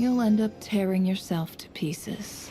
you'll end up tearing yourself to pieces.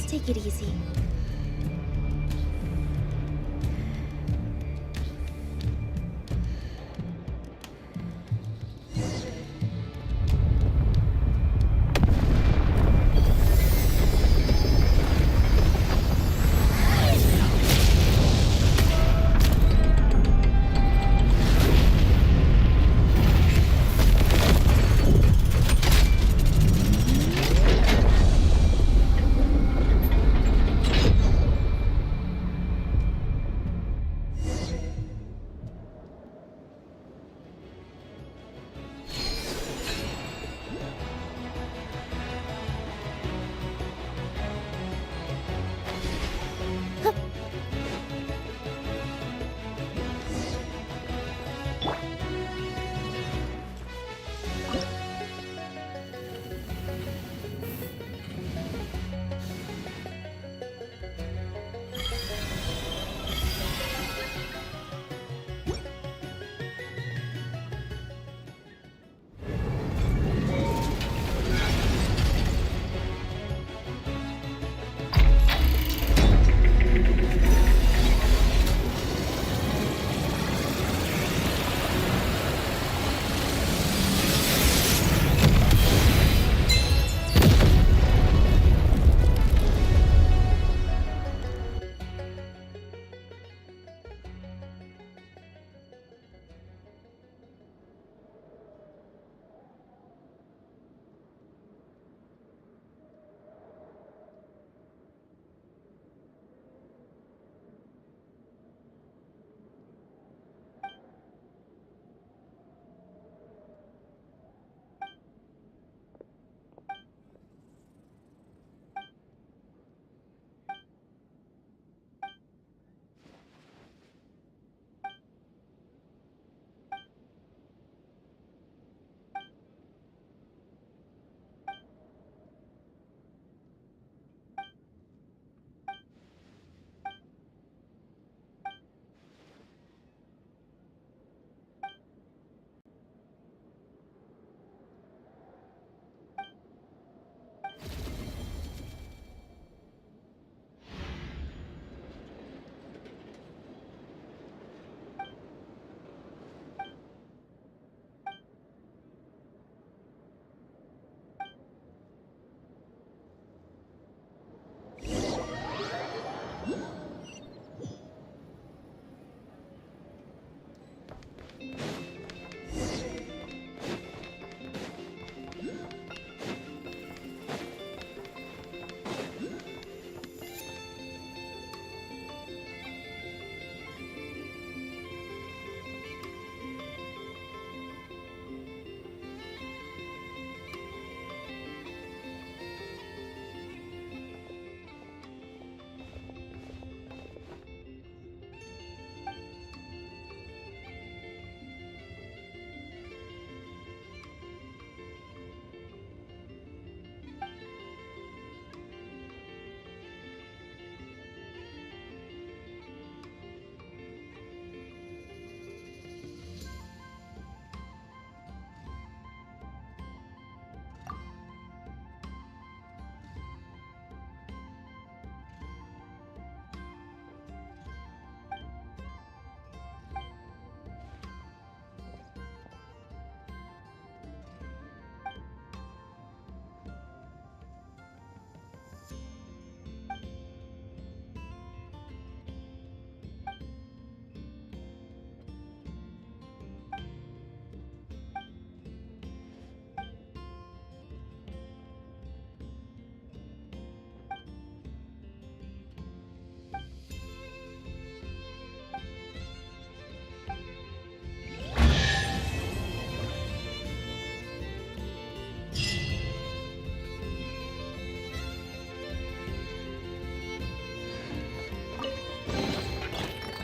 Just take it easy.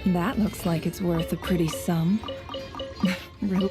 That looks like it's worth a pretty sum. Real.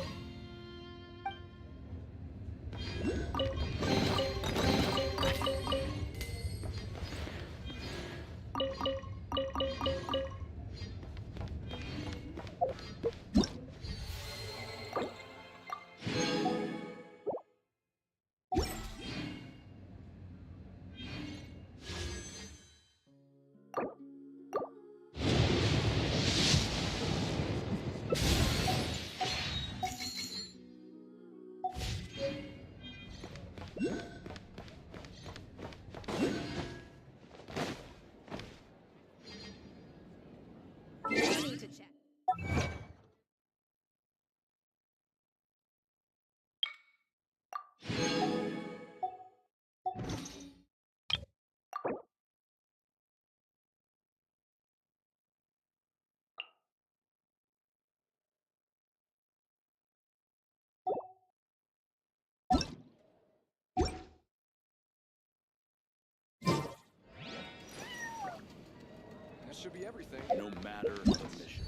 should be everything. No matter the mission.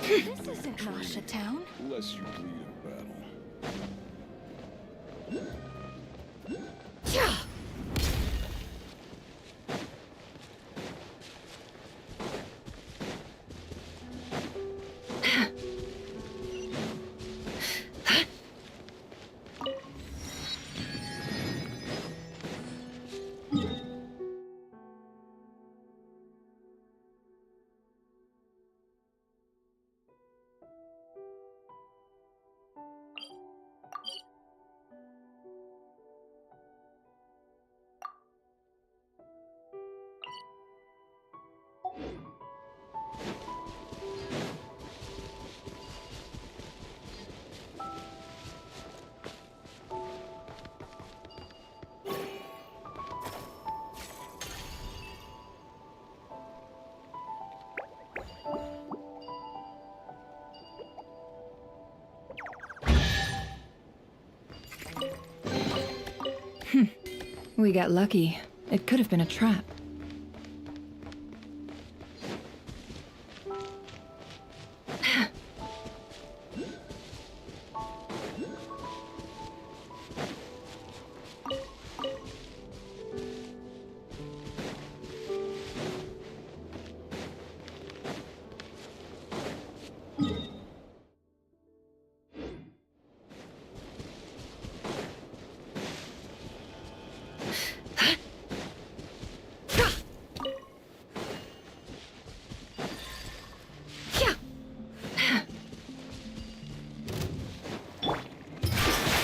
This isn't Rasha Town. Less you bleed in battle. We got lucky. It could have been a trap.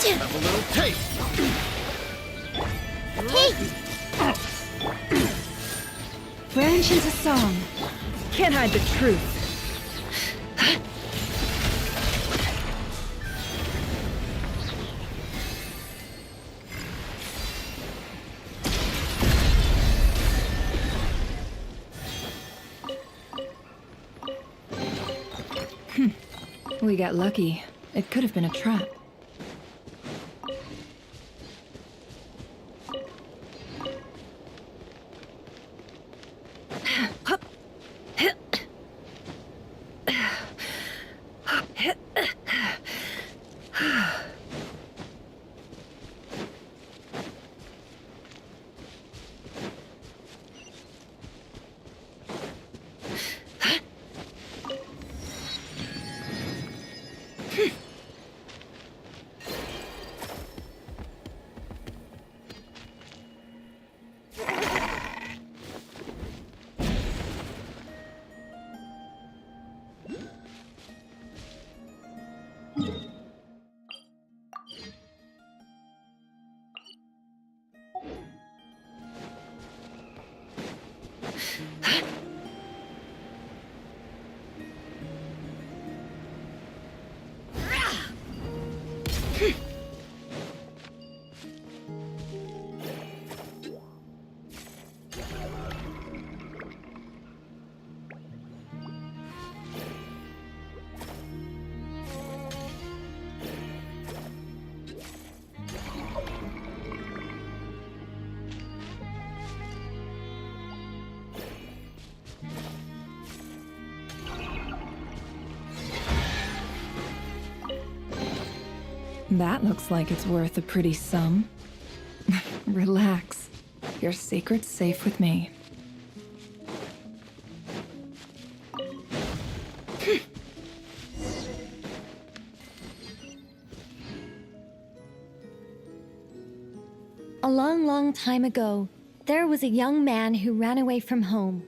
Have a little taste. Branches a song. Can't hide the truth. We got lucky. It could have been a trap. That looks like it's worth a pretty sum. Relax. Your secret's safe with me. A long, long time ago, there was a young man who ran away from home.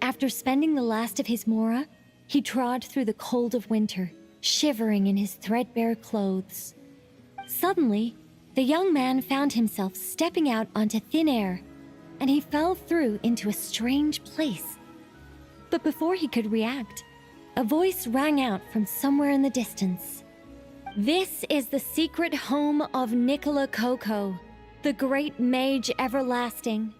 After spending the last of his mora, he trod through the cold of winter, shivering in his threadbare clothes. Suddenly, the young man found himself stepping out onto thin air, and he fell through into a strange place. But before he could react, a voice rang out from somewhere in the distance. "This is the secret home of Nicola Coco, the great mage everlasting.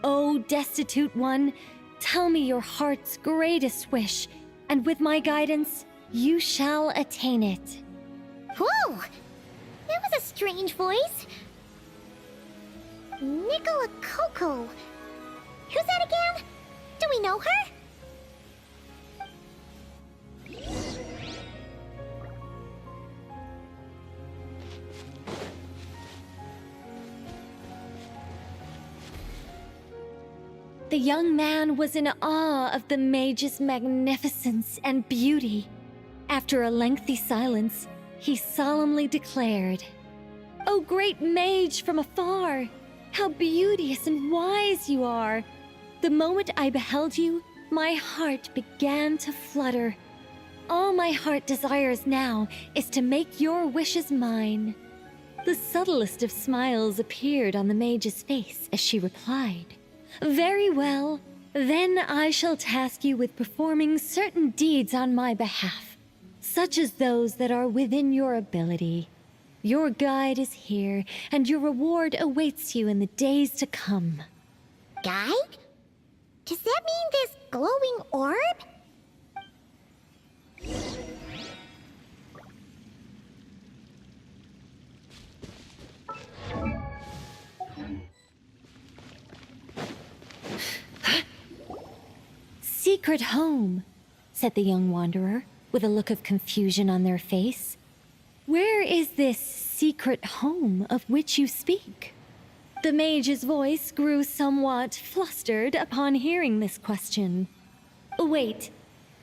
O destitute one, tell me your heart's greatest wish, and with my guidance, you shall attain it. Whoa! That was a strange voice. Nicola Coco. Who's that again? Do we know her? The young man was in awe of the mage's magnificence and beauty. After a lengthy silence, he solemnly declared, "O great mage from afar, how beauteous and wise you are! The moment I beheld you, my heart began to flutter. All my heart desires now is to make your wishes mine." The subtlest of smiles appeared on the mage's face as she replied, "Very well, then I shall task you with performing certain deeds on my behalf, such as those that are within your ability. Your guide is here, and your reward awaits you in the days to come." Guide? Does that mean this glowing orb? "Secret home," said the young wanderer, with a look of confusion on their face. "Where is this secret home of which you speak?" The mage's voice grew somewhat flustered upon hearing this question. Wait,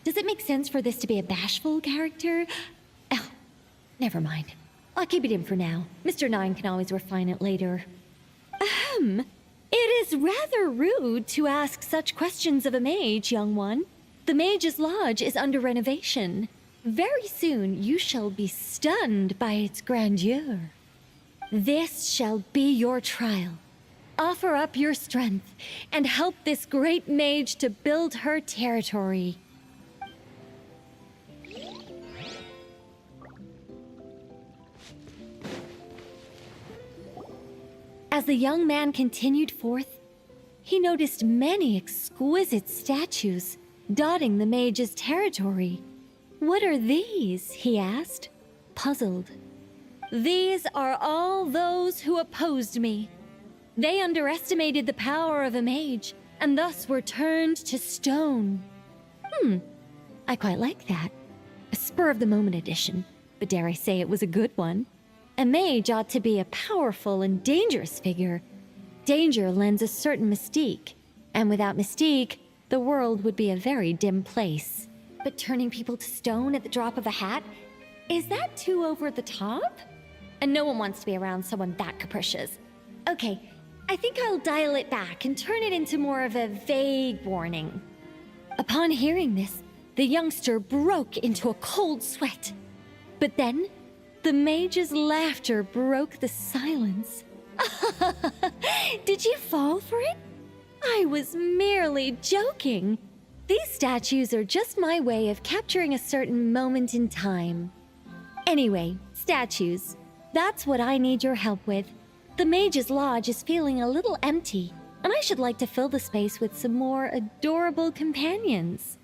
does it make sense for this to be a bashful character? Oh, never mind. I'll keep it in for now. Mr. Nine can always refine it later. Ahem. It is rather rude to ask such questions of a mage, young one. The Mage's Lodge is under renovation. Very soon you shall be stunned by its grandeur. This shall be your trial. Offer up your strength and help this great mage to build her territory. As the young man continued forth, he noticed many exquisite statues dotting the mage's territory. "What are these?" he asked, puzzled. "These are all those who opposed me. They underestimated the power of a mage, and thus were turned to stone." I quite like that. A spur-of-the-moment addition, but dare I say it was a good one. A mage ought to be a powerful and dangerous figure. Danger lends a certain mystique, and without mystique, the world would be a very dim place. But turning people to stone at the drop of a hat? Is that too over the top? And no one wants to be around someone that capricious. Okay, I think I'll dial it back and turn it into more of a vague warning. Upon hearing this, the youngster broke into a cold sweat. But then, the mage's laughter broke the silence. Did you fall for it? I was merely joking. These statues are just my way of capturing a certain moment in time. Anyway, statues. That's what I need your help with. The Mage's Lodge is feeling a little empty, and I should like to fill the space with some more adorable companions.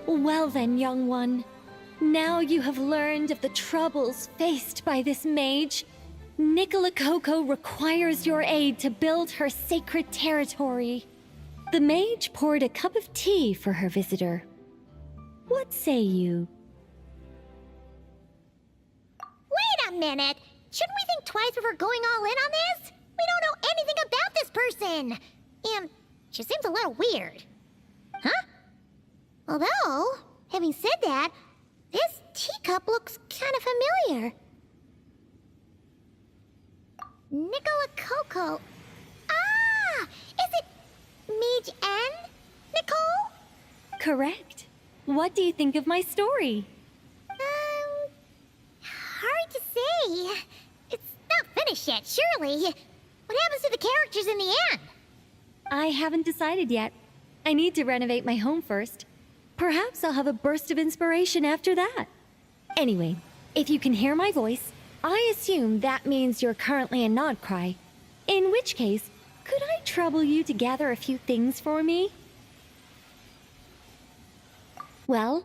Well then, young one. Now you have learned of the troubles faced by this mage. Nicola Coco requires your aid to build her sacred territory. The mage poured a cup of tea for her visitor. What say you? Wait a minute! Shouldn't we think twice before going all in on this? We don't know anything about this person! And she seems a little weird. Huh? Although, having said that, this teacup looks kind of familiar. Nicola Coco. Ah! Is it Mage N? Nicole? Correct. What do you think of my story? Hard to say. It's not finished yet, surely. What happens to the characters in the end? I haven't decided yet. I need to renovate my home first. Perhaps I'll have a burst of inspiration after that. Anyway, if you can hear my voice, I assume that means you're currently in Nodcry. In which case, could I trouble you to gather a few things for me? Well,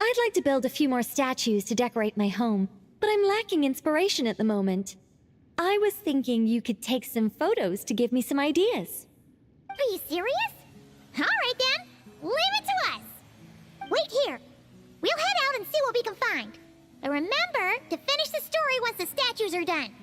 I'd like to build a few more statues to decorate my home, but I'm lacking inspiration at the moment. I was thinking you could take some photos to give me some ideas. Are you serious? Alright then, leave it to us! Wait here. We'll head out and see what we can find. But remember to finish the story once the statues are done.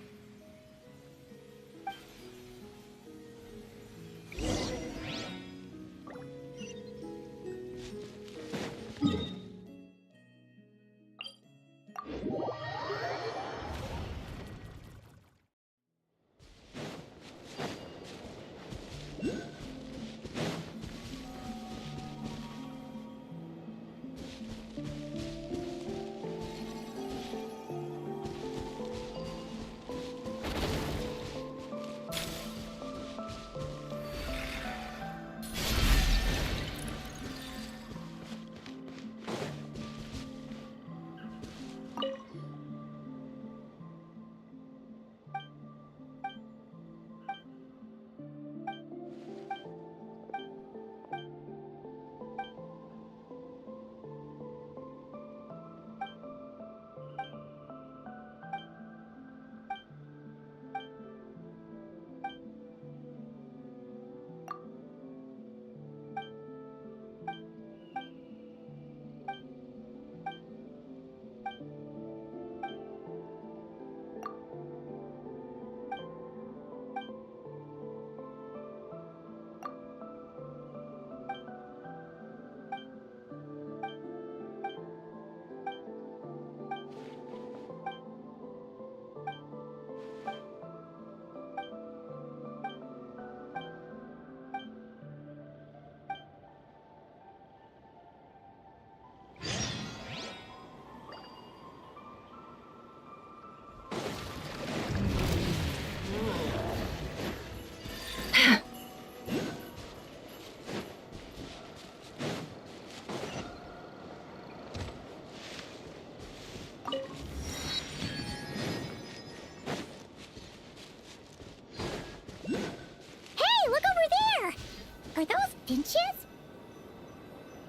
Are those finches?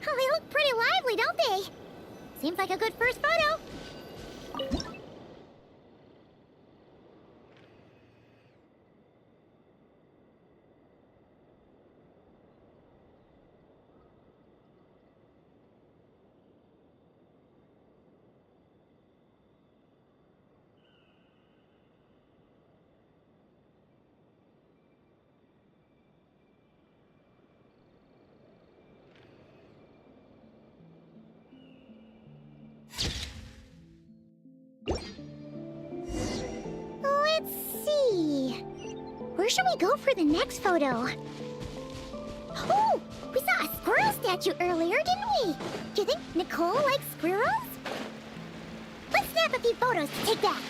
Oh, they look pretty lively, don't they? Seems like a good first photo. Let's see. Where should we go for the next photo? Oh, we saw a squirrel statue earlier, didn't we? Do you think Nicole likes squirrels? Let's snap a few photos to take back.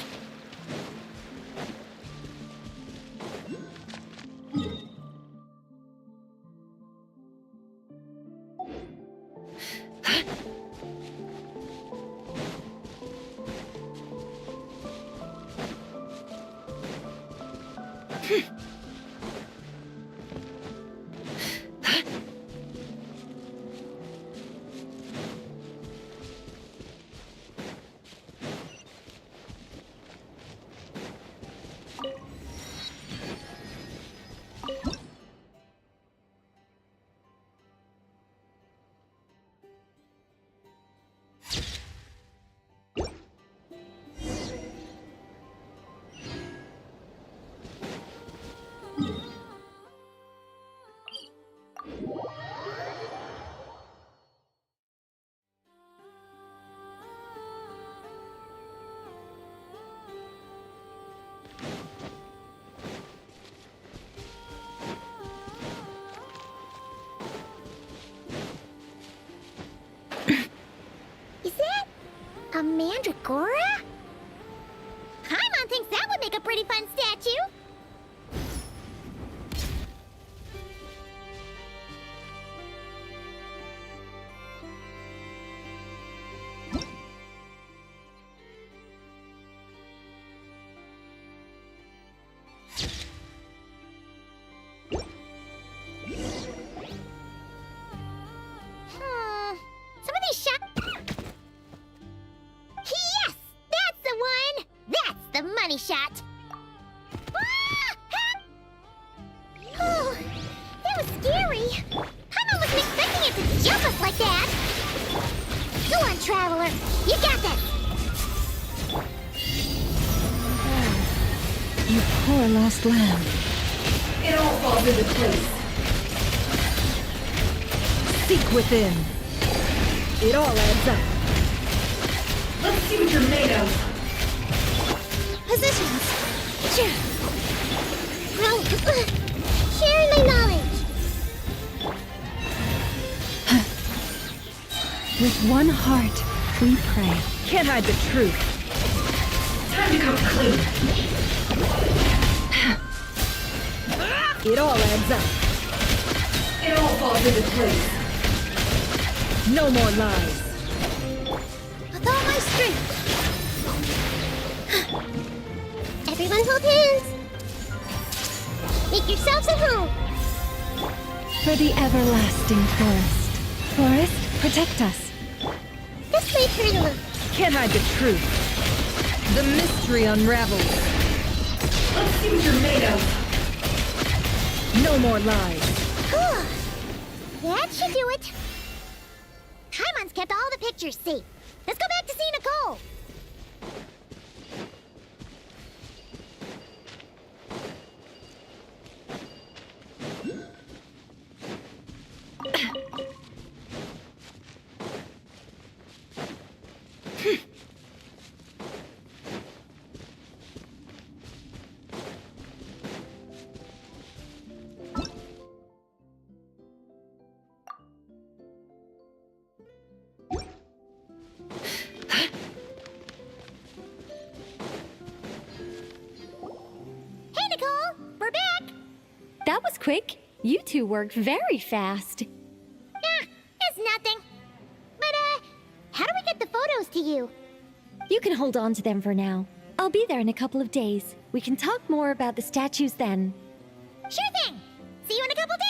A mandragora? Paimon thinks that would make a pretty fun statue. shot. Ah! Oh, that was scary. Paimon wasn't expecting it to jump us like that. Go on, Traveler. You got this. You poor lost lamb. It all falls into place. Seek within. It all adds up. Let's see what you're made of. Positions. Sharing my knowledge. With one heart, we pray. Can't hide the truth. Time to come clean. It all adds up. It all falls into place. No more lies. With all my strength. Everyone hold hands. Make yourselves at home. For the everlasting forest. Forest, protect us. This may hurt a little. Can't hide the truth. The mystery unravels. Let's see what you're made of. No more lies. That should do it. Paimon's kept all the pictures safe. Let's go back to see Nicole. That was quick. You two worked very fast. It's nothing. But, how do we get the photos to you? You can hold on to them for now. I'll be there in a couple of days. We can talk more about the statues then. Sure thing. See you in a couple days.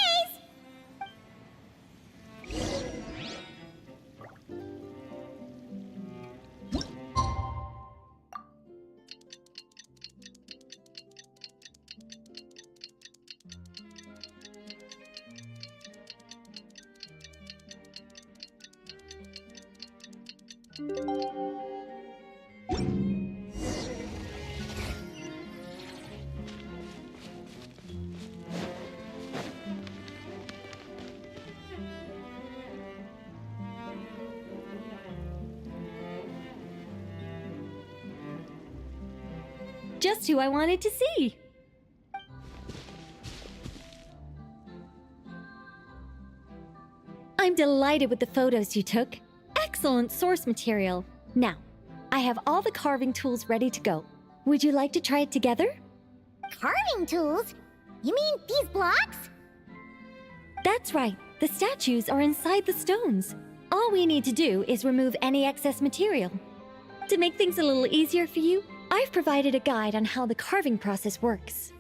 Just who I wanted to see. I'm delighted with the photos you took. Excellent source material. Now, I have all the carving tools ready to go. Would you like to try it together? Carving tools? You mean these blocks? That's right. The statues are inside the stones. All we need to do is remove any excess material. To make things a little easier for you, I've provided a guide on how the carving process works.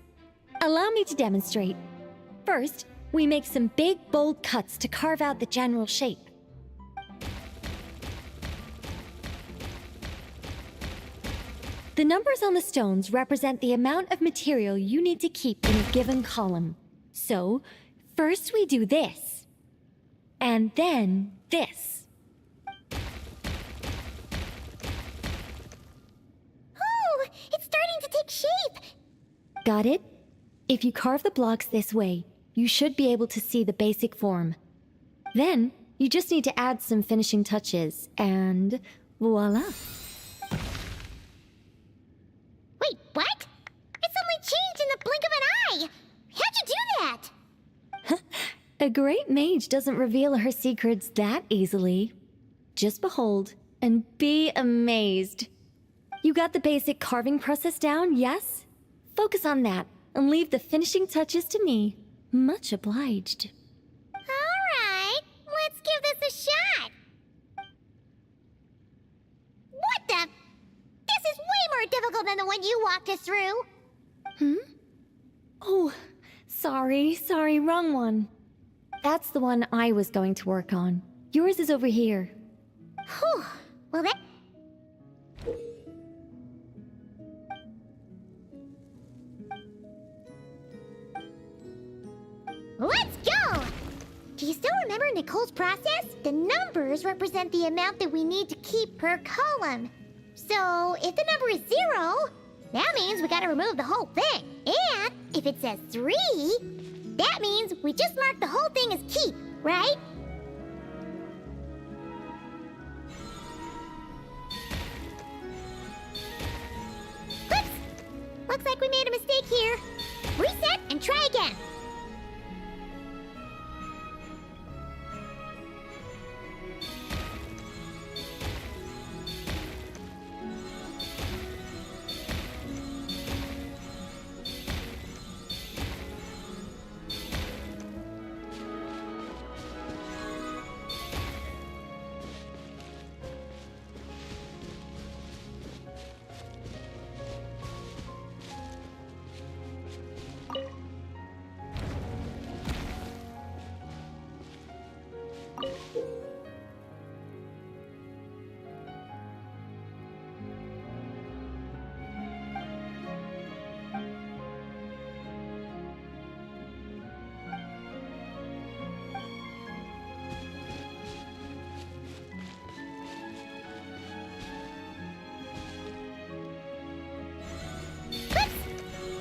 Allow me to demonstrate. First, we make some big, bold cuts to carve out the general shape. The numbers on the stones represent the amount of material you need to keep in a given column. So, first we do this, and then this. It's starting to take shape! Got it? If you carve the blocks this way, you should be able to see the basic form. Then, you just need to add some finishing touches, and voila! Wait, what? It suddenly changed in the blink of an eye! How'd you do that? A great mage doesn't reveal her secrets that easily. Just behold, and be amazed. You got the basic carving process down, yes? Focus on that, and leave the finishing touches to me. Much obliged. Alright, let's give this a shot! What the? This is way more difficult than the one you walked us through! Oh, sorry, wrong one. That's the one I was going to work on. Yours is over here. Whew, well that... Let's go! Do you still remember Nicole's process? The numbers represent the amount that we need to keep per column. So, if the number is 0, that means we gotta remove the whole thing. And if it says 3, that means we just mark the whole thing as keep, right? Whoops! Looks like we made a mistake here. Reset and try again.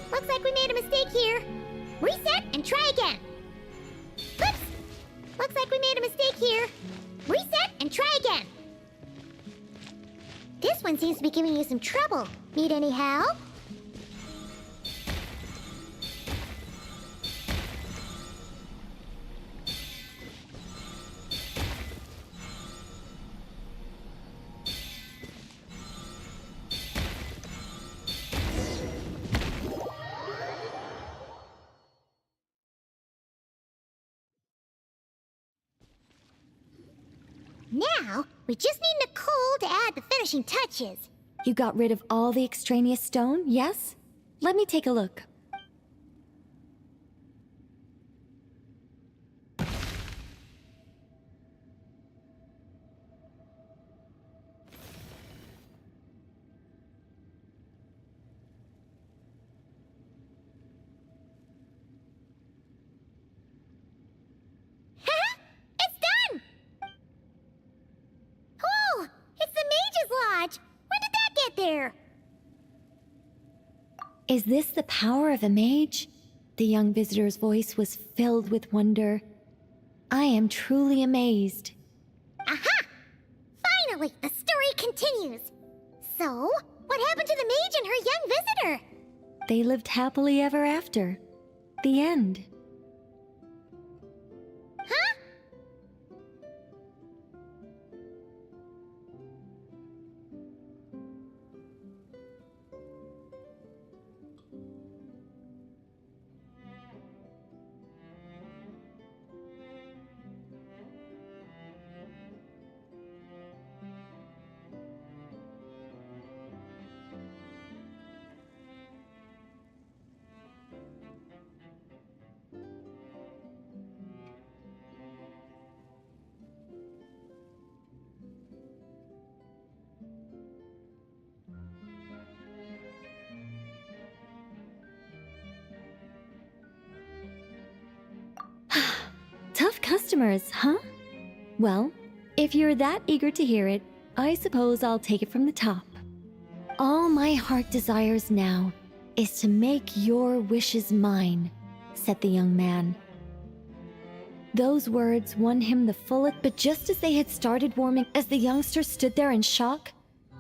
Looks like we made a mistake here. Reset and try again. Whoops! Looks like we made a mistake here. Reset and try again. This one seems to be giving you some trouble. Need any help? Now, we just need Nicole to add the finishing touches. You got rid of all the extraneous stone, yes? Let me take a look. It's done! Oh, it's the Mage's Lodge! When did that get there? Is this the power of a mage? The young visitor's voice was filled with wonder. I am truly amazed. Aha! Finally, the story continues. So, what happened to the mage and her young visitor? They lived happily ever after. The end. Huh? Tough customers, huh? Well, if you're that eager to hear it, I suppose I'll take it from the top. All my heart desires now is to make your wishes mine, said the young man. Those words won him the fullest, but just as they had started warming, as the youngster stood there in shock,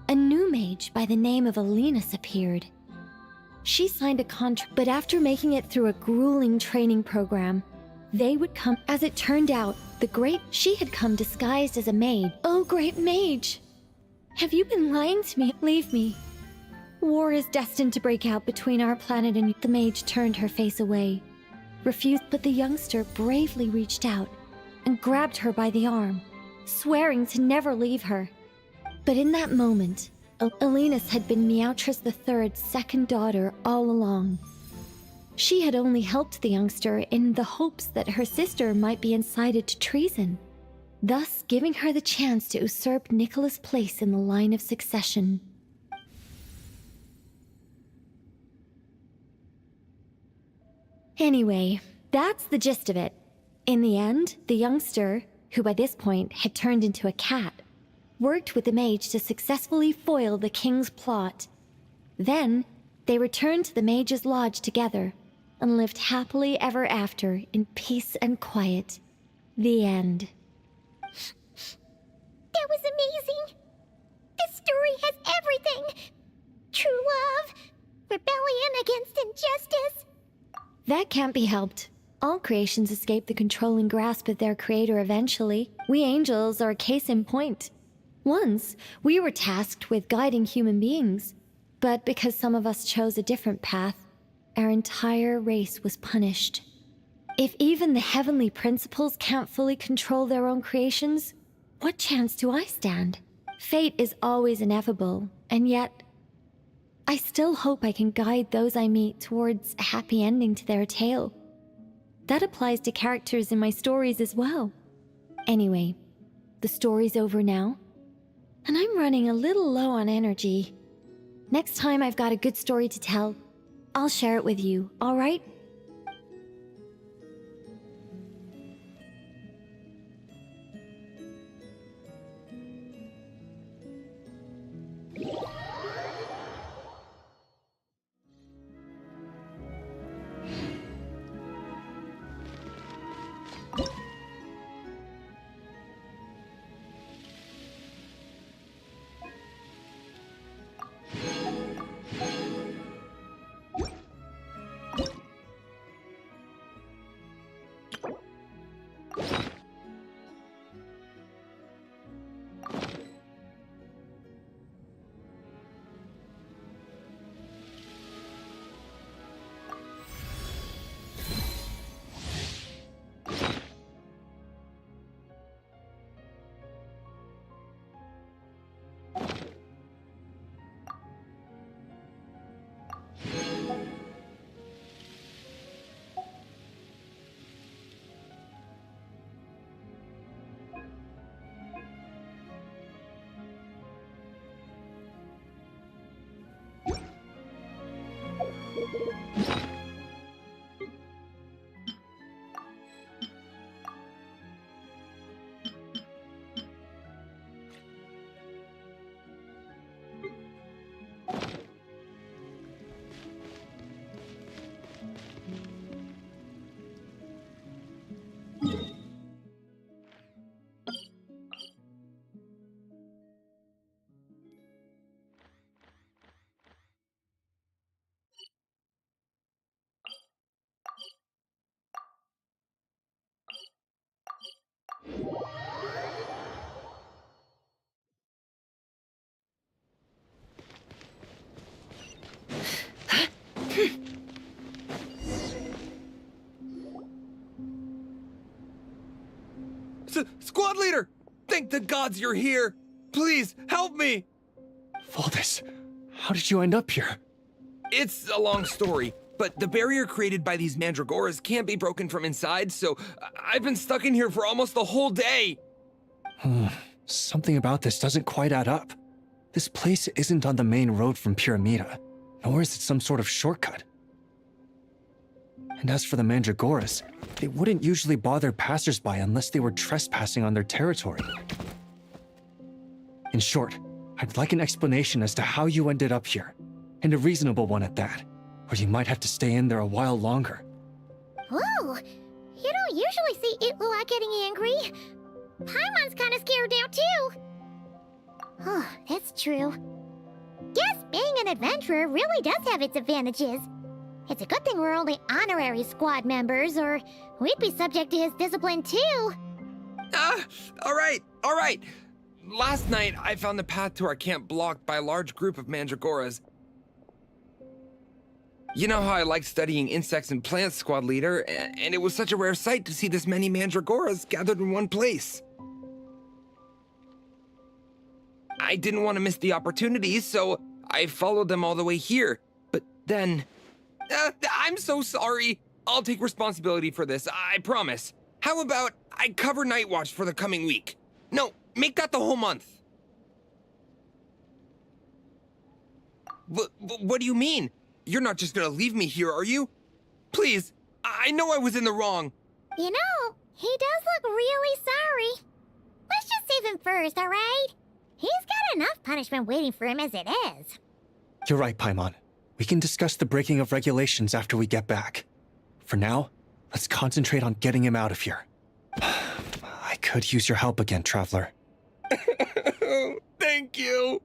a new mage by the name of Alinus appeared. She signed a contract, but after making it through a grueling training program, they would come. As it turned out, she had come disguised as a maid. Oh, great mage! Have you been lying to me? Leave me. War is destined to break out between our planet and you. The mage turned her face away, refused, but the youngster bravely reached out and grabbed her by the arm, swearing to never leave her. But in that moment, Alinus had been Meowtress III's second daughter all along. She had only helped the youngster in the hopes that her sister might be incited to treason, thus giving her the chance to usurp Nicola's place in the line of succession. Anyway, That's the gist of it. In the end, the youngster, who by this point had turned into a cat, worked with the mage to successfully foil the king's plot. Then, they returned to the mage's lodge together and lived happily ever after in peace and quiet. The end. That was amazing. This story has everything. True love, rebellion against injustice. That can't be helped. All creations escape the controlling grasp of their creator eventually. We angels are a case in point. Once, we were tasked with guiding human beings, but because some of us chose a different path, our entire race was punished. If even the heavenly principles can't fully control their own creations, what chance do I stand? Fate is always inevitable, and yet, I still hope I can guide those I meet towards a happy ending to their tale. That applies to characters in my stories as well. Anyway, the story's over now, and I'm running a little low on energy. Next time I've got a good story to tell, I'll share it with you, all right? Squad leader! Thank the gods you're here! Please, help me! Valdis, how did you end up here? It's a long story, but the barrier created by these mandragoras can't be broken from inside, so I've been stuck in here for almost the whole day! Something about this doesn't quite add up. This place isn't on the main road from Pyramida, nor is it some sort of shortcut. And as for the mandragoras, they wouldn't usually bother passersby unless they were trespassing on their territory. In short, I'd like an explanation as to how you ended up here, and a reasonable one at that, or you might have to stay in there a while longer. Ooh, you don't usually see ILLUGA getting angry. Paimon's kind of scared now, too. Oh, that's true. Guess being an adventurer really does have its advantages. It's a good thing we're only honorary squad members, or we'd be subject to his discipline, too. All right. Last night, I found the path to our camp blocked by a large group of mandragoras. You know how I like studying insects and plants, squad leader, and it was such a rare sight to see this many mandragoras gathered in one place. I didn't want to miss the opportunity, so I followed them all the way here. But then... I'm so sorry. I'll take responsibility for this, I promise. How about I cover Night Watch for the coming week? No, make that the whole month. What do you mean? You're not just gonna leave me here, are you? Please, I know I was in the wrong. You know, he does look really sorry. Let's just save him first, alright? He's got enough punishment waiting for him as it is. You're right, Paimon. We can discuss the breaking of regulations after we get back. For now, let's concentrate on getting him out of here. I could use your help again, Traveler. Thank you.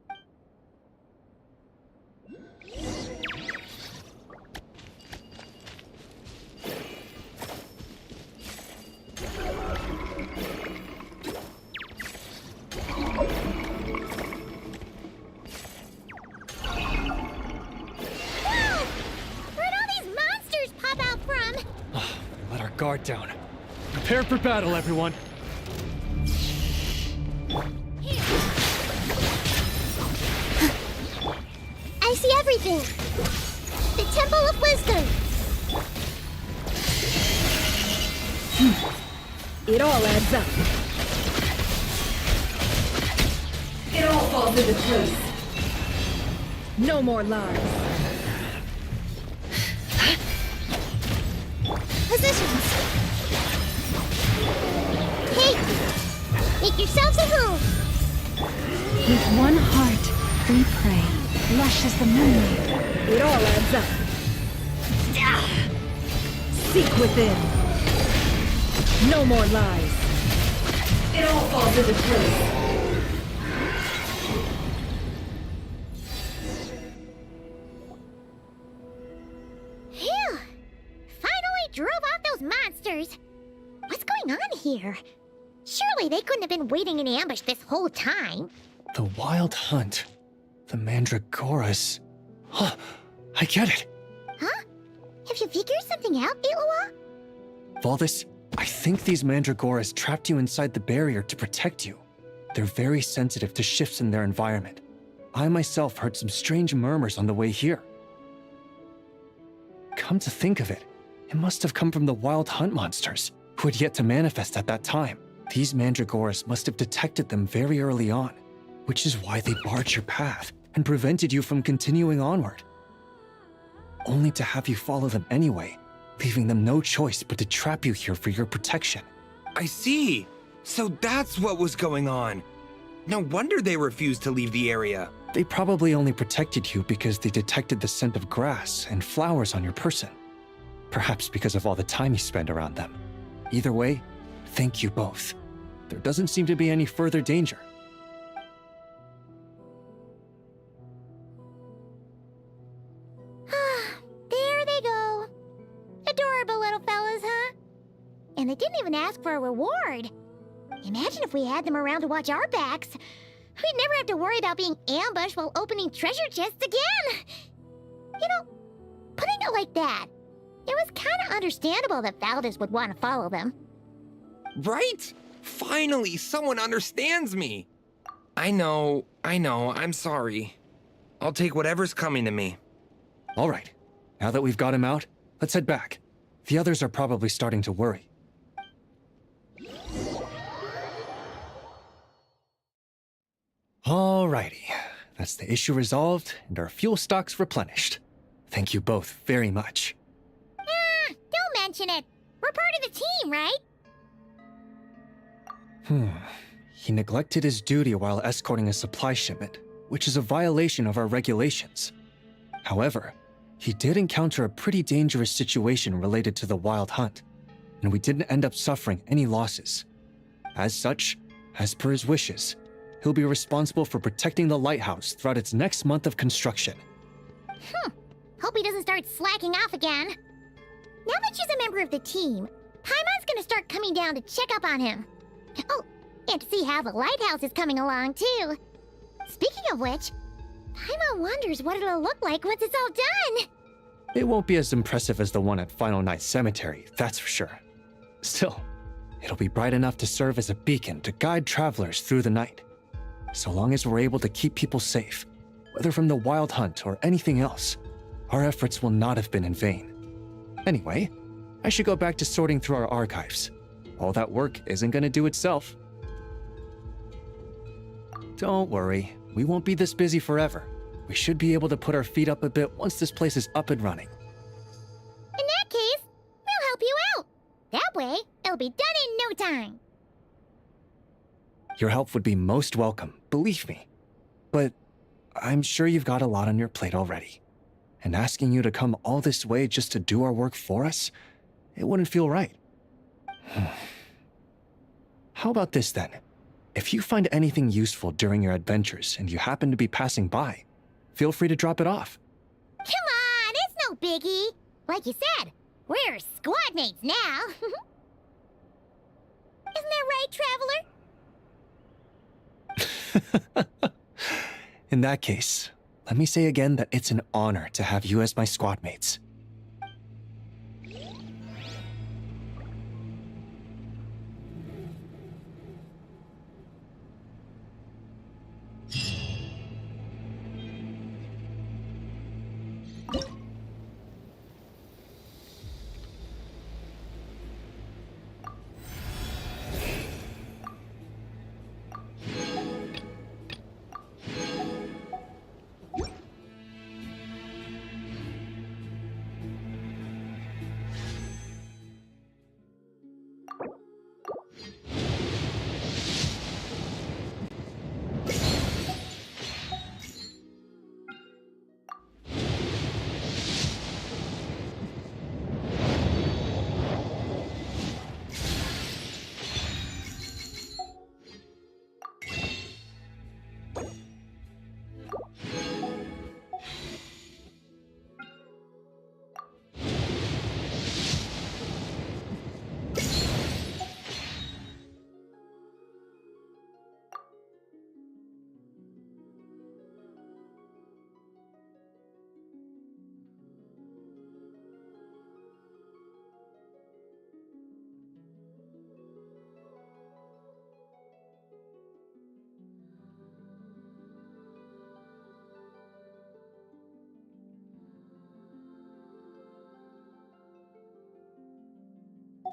Let our guard down. Prepare for battle, everyone. I see everything. The Temple of Wisdom. It all adds up. It all falls into place. No more lies. Positions. Hey, make yourselves at home. With one heart, we pray. Lush as the moonlight. It all adds up. Seek within. No more lies. It all falls into place. Phew! Finally drove out those monsters. What's going on here? Surely they couldn't have been waiting in ambush this whole time. The Wild Hunt. The Mandragoras. Huh, I get it. Huh? Have you figured something out, ILLUGA? Valdis, I think these Mandragoras trapped you inside the barrier to protect you. They're very sensitive to shifts in their environment. I myself heard some strange murmurs on the way here. Come to think of it, it must have come from the Wild Hunt monsters, who had yet to manifest at that time. These Mandragoras must have detected them very early on, which is why they barred your path and prevented you from continuing onward. Only to have you follow them anyway, leaving them no choice but to trap you here for your protection. I see. So that's what was going on. No wonder they refused to leave the area. They probably only protected you because they detected the scent of grass and flowers on your person. Perhaps because of all the time you spend around them. Either way, thank you both. There doesn't seem to be any further danger. There they go. Adorable little fellas, huh? And they didn't even ask for a reward. Imagine if we had them around to watch our backs. We'd never have to worry about being ambushed while opening treasure chests again. You know, putting it like that, it was kind of understandable that Valdis would want to follow them. Right? Finally, someone understands me. I know, I'm sorry. I'll take whatever's coming to me. All right, now that we've got him out, let's head back. The others are probably starting to worry. Alrighty, that's the issue resolved and our fuel stocks replenished. Thank you both very much. Don't mention it. We're part of the team, right? He neglected his duty while escorting a supply shipment, which is a violation of our regulations. However, he did encounter a pretty dangerous situation related to the Wild Hunt, and we didn't end up suffering any losses. As such, as per his wishes, he'll be responsible for protecting the lighthouse throughout its next month of construction. Hope he doesn't start slacking off again. Now that she's a member of the team, Paimon's gonna start coming down to check up on him. Oh, and to see how the lighthouse is coming along, too. Speaking of which, Paimon wonders what it'll look like once it's all done. It won't be as impressive as the one at Final Night Cemetery, that's for sure. Still, it'll be bright enough to serve as a beacon to guide travelers through the night. So long as we're able to keep people safe, whether from the Wild Hunt or anything else, our efforts will not have been in vain. Anyway, I should go back to sorting through our archives. All that work isn't gonna do itself. Don't worry, we won't be this busy forever. We should be able to put our feet up a bit once this place is up and running. In that case, we'll help That way, it'll be done in no time. Your help would be most welcome, believe me. But I'm sure you've got a lot on your plate already. And asking you to come all this way just to do our work for us, it wouldn't feel right. How about this then? If you find anything useful during your adventures and you happen to be passing by, feel free to drop it off. Come on, it's no biggie. Like you said, we're squad mates now. Isn't that right, Traveler? In that case, let me say again that it's an honor to have you as my squad mates.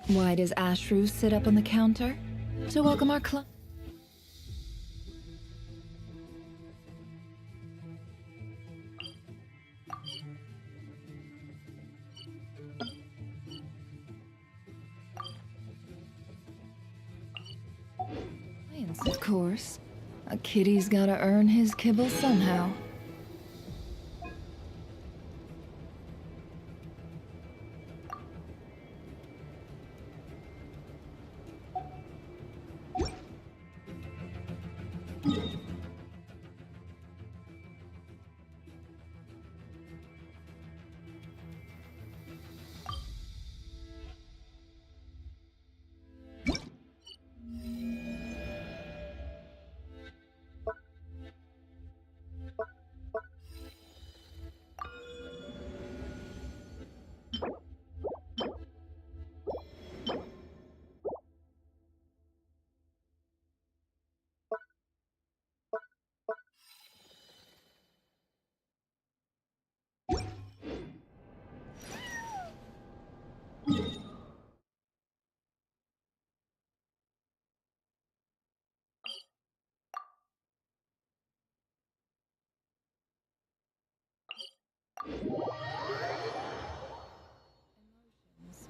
Why does Ashru sit up on the counter? To welcome our client. Of course. A kitty's gotta earn his kibble somehow.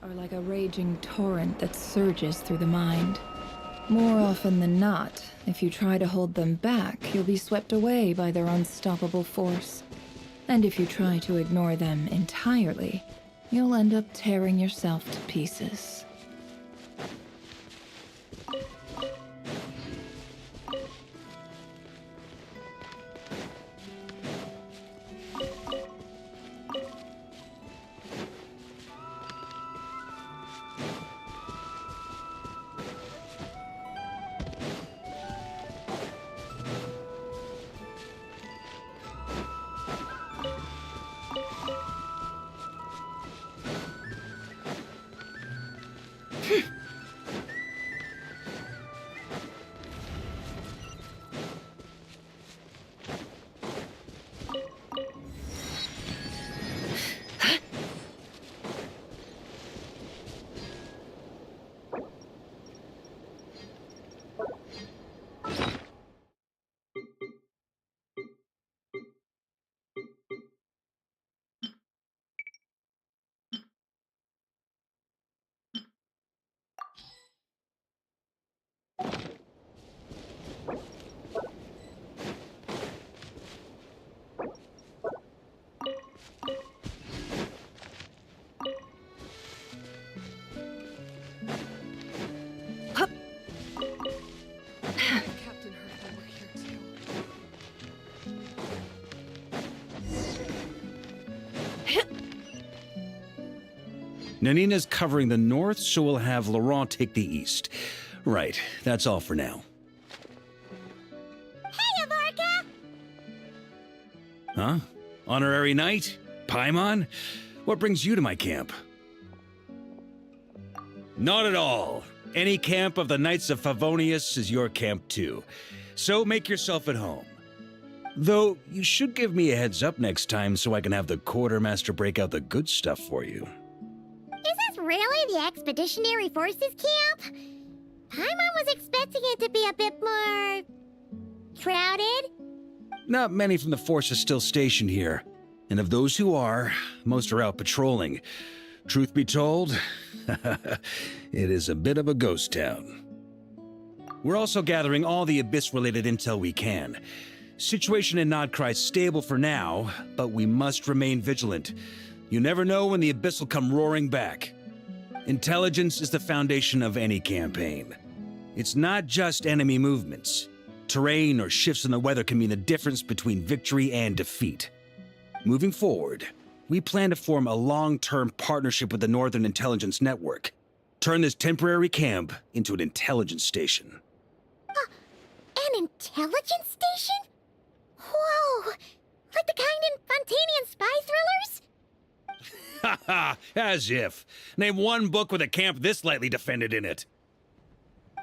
Are like a raging torrent that surges through the mind. More often than not, if you try to hold them back, you'll be swept away by their unstoppable force. And if you try to ignore them entirely, you'll end up tearing yourself to pieces. Nanina's covering the north, so we'll have Laurent take the east. Right, that's all for now. Hey, Avarka! Huh? Honorary Knight? Paimon? What brings you to my camp? Not at all. Any camp of the Knights of Favonius is your camp too. So make yourself at home. Though, you should give me a heads up next time so I can have the Quartermaster break out the good stuff for you. Is this really the Expeditionary Forces camp? Paimon was expecting it to be a bit more... crowded? Not many from the force are still stationed here. And of those who are, most are out patrolling. Truth be told, it is a bit of a ghost town. We're also gathering all the Abyss-related intel we can. Situation in Nodcry's stable for now, but we must remain vigilant. You never know when the Abyss will come roaring back. Intelligence is the foundation of any campaign. It's not just enemy movements. Terrain or shifts in the weather can mean the difference between victory and defeat. Moving forward, we plan to form a long-term partnership with the Northern Intelligence Network. Turn this temporary camp into an intelligence station. An intelligence station? Whoa! Like the kind in Fontanian spy thrillers? Haha, as if. Name one book with a camp this lightly defended in it.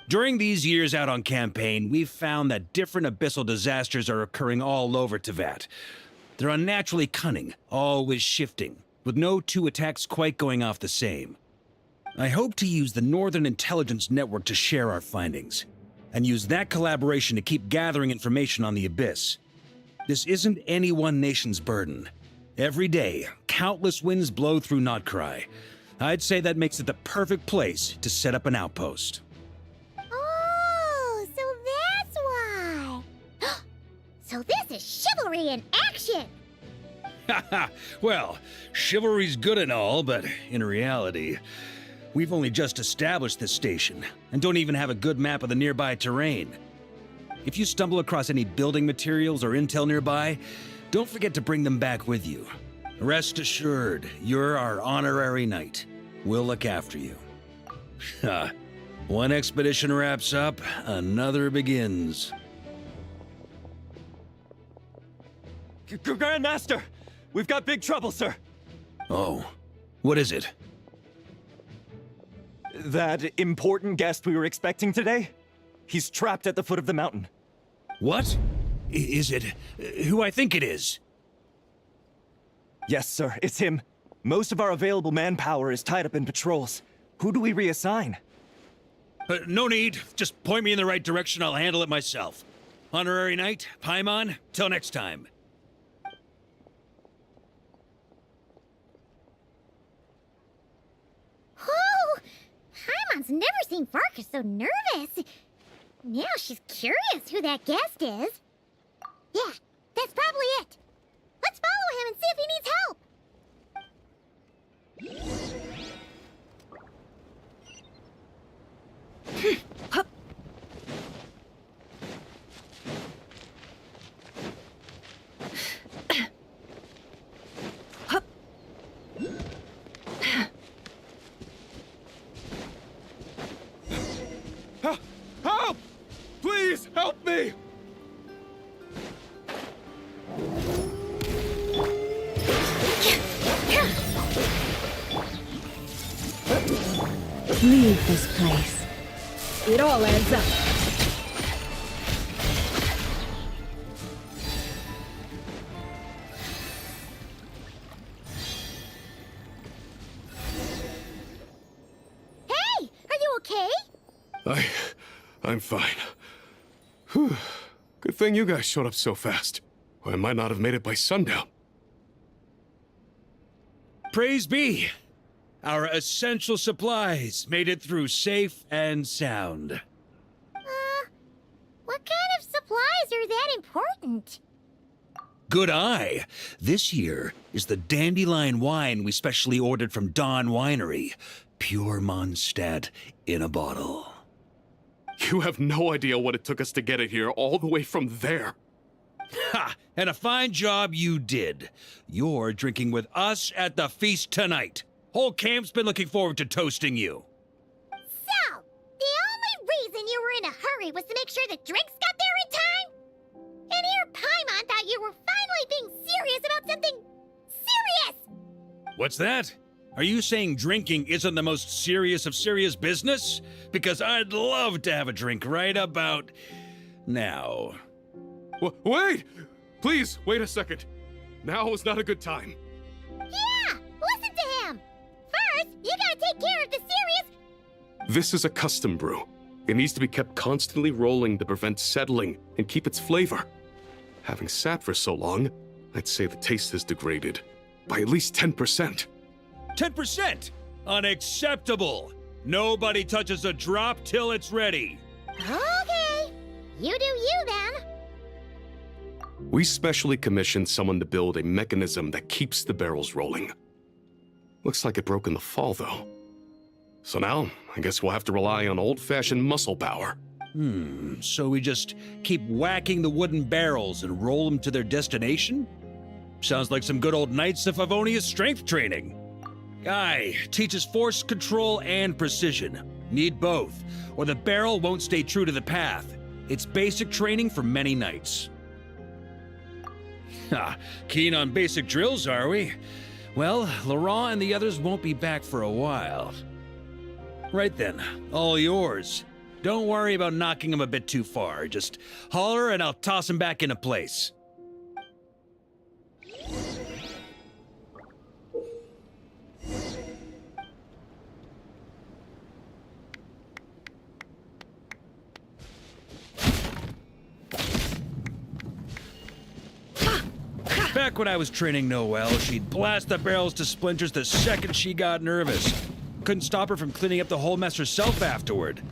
During these years out on campaign, we've found that different abyssal disasters are occurring all over Teyvat. They're unnaturally cunning, always shifting, with no two attacks quite going off the same. I hope to use the Northern Intelligence Network to share our findings, and use that collaboration to keep gathering information on the Abyss. This isn't any one nation's burden. Every day, countless winds blow through Nodcry. I'd say that makes it the perfect place to set up an outpost. Oh, so that's why. So this is chivalry in action. Haha, well, chivalry's good and all, but in reality, we've only just established this station, and don't even have a good map of the nearby terrain. If you stumble across any building materials or intel nearby, don't forget to bring them back with you. Rest assured, you're our honorary knight. We'll look after you. One expedition wraps up, another begins. Grandmaster! We've got big trouble, sir! Oh, what is it? That important guest we were expecting today? He's trapped at the foot of the mountain. What? Is it who I think it is? Yes, sir, it's him. Most of our available manpower is tied up in patrols. Who do we reassign? No need. Just point me in the right direction. I'll handle it myself. Honorary Knight, Paimon, till next time. Whoa! Paimon's never seen Varka so nervous. Now she's curious who that guest is. Yeah, that's probably it. Let's follow him and see if he needs help. Help! Please help me! Leave this place. It all adds up. Hey, are you okay? I'm fine. Whew. Good thing you guys showed up so fast. Or I might not have made it by sundown. Praise be! Our essential supplies made it through safe and sound. What kind of supplies are that important? Good eye! This here is the dandelion wine we specially ordered from Dawn Winery. Pure Mondstadt in a bottle. You have no idea what it took us to get it here all the way from there. Ha! And a fine job you did. You're drinking with us at the feast tonight. Whole camp's been looking forward to toasting you. So, the only reason you were in a hurry was to make sure the drinks got there in time? And here Paimon thought you were finally being serious about something serious! What's that? Are you saying drinking isn't the most serious of serious business? Because I'd love to have a drink right about now. Wait! Please, wait a second. Now is not a good time. Yeah! Listen to him! First, you gotta take care of the serious... This is a custom brew. It needs to be kept constantly rolling to prevent settling and keep its flavor. Having sat for so long, I'd say the taste has degraded by at least 10%. 10%! Unacceptable! Nobody touches a drop till it's ready. Okay. You do you, then. We specially commissioned someone to build a mechanism that keeps the barrels rolling. Looks like it broke in the fall, though. So now, I guess we'll have to rely on old-fashioned muscle power. So we just keep whacking the wooden barrels and roll them to their destination? Sounds like some good old Knights of Favonius strength training. Aye, teaches force control and precision. Need both, or the barrel won't stay true to the path. It's basic training for many knights. Ha, keen on basic drills, are we? Well, Laurent and the others won't be back for a while. Right then, all yours. Don't worry about knocking him a bit too far. Just holler and I'll toss him back into place. Back when I was training Noelle, she'd blast the barrels to splinters the second she got nervous. Couldn't stop her from cleaning up the whole mess herself afterward.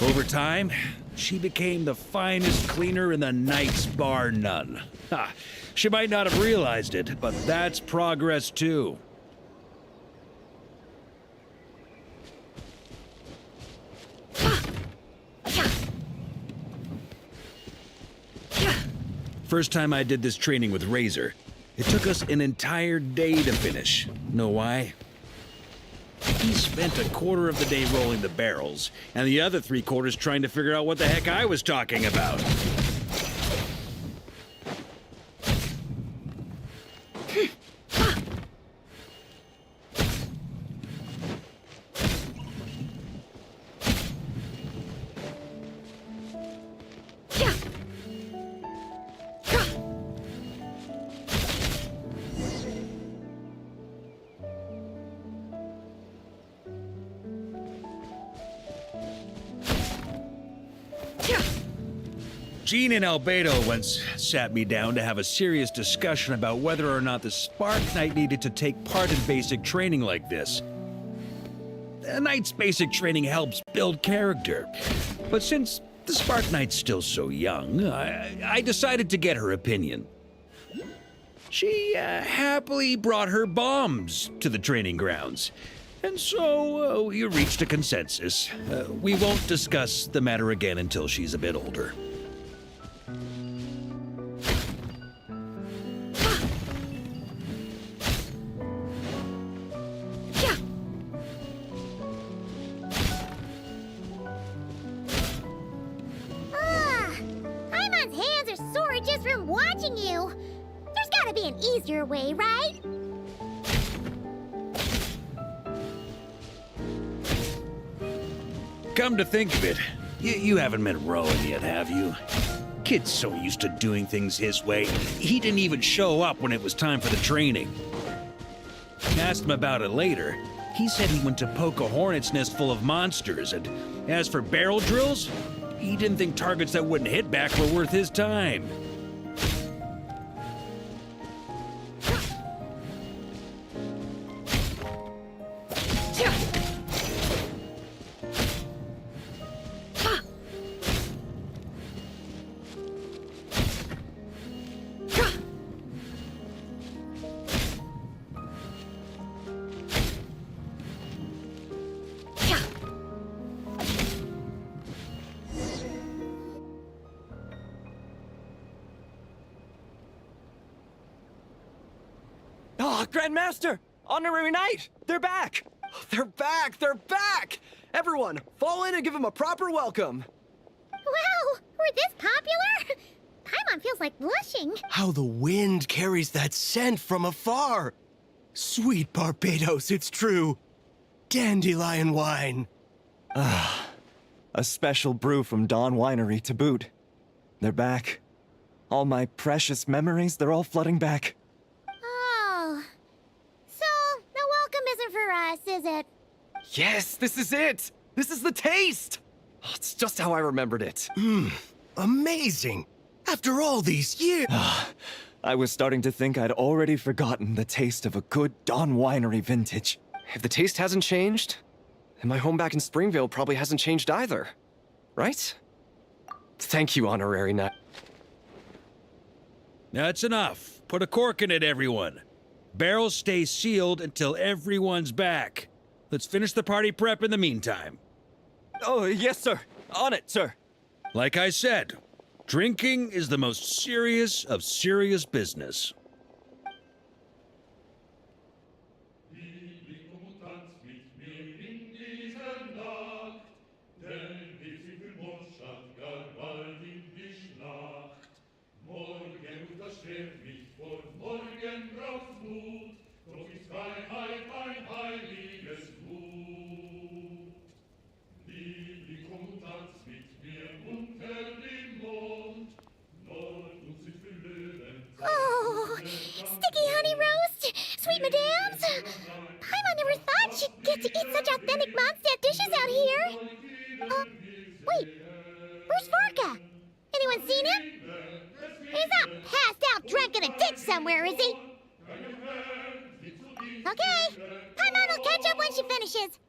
Over time, she became the finest cleaner in the Knights, bar none. Ha! She might not have realized it, but that's progress too. First time I did this training with Razor, it took us an entire day to finish. Know why? He spent a quarter of the day rolling the barrels, and the other 3/4 trying to figure out what the heck I was talking about. Jean and Albedo once sat me down to have a serious discussion about whether or not the Spark Knight needed to take part in basic training like this. The Knight's basic training helps build character, but since the Spark Knight's still so young, I decided to get her opinion. She happily brought her bombs to the training grounds, and so we reached a consensus. We won't discuss the matter again until she's a bit older. Paimon's hands are sore just from watching you. There's gotta be an easier way, right? Come to think of it, you haven't met Rowan yet, have you? Kid's so used to doing things his way, he didn't even show up when it was time for the training. Asked him about it later. He said he went to poke a hornet's nest full of monsters, and as for barrel drills, he didn't think targets that wouldn't hit back were worth his time. Ah, Grandmaster! Honorary Knight! They're back! They're back! They're back! Everyone, fall in and give them a proper welcome. Wow, we're this popular? Paimon feels like blushing. How the wind carries that scent from afar. Sweet Barbados, it's true. Dandelion wine. A special brew from Dawn Winery to boot. They're back. All my precious memories, they're all flooding back. Oh. So, the welcome isn't for us, is it? Yes, this is it! This is the taste! Oh, it's just how I remembered it. Amazing. After all these years. I was starting to think I'd already forgotten the taste of a good Dawn Winery vintage. If the taste hasn't changed, then my home back in Springvale probably hasn't changed either. Right? Thank you, Honorary Knight. That's enough. Put a cork in it, everyone. Barrels stay sealed until everyone's back. Let's finish the party prep in the meantime. Oh, yes, sir. On it, sir. Like I said, drinking is the most serious of serious business. Oh, sticky honey roast, sweet madams. Paimon never thought she'd get to eat such authentic Mondstadt dishes out here. Wait, where's Vorka? Anyone seen him? He's not passed out drunk in a ditch somewhere, is he? Okay, Paimon will catch up when she finishes.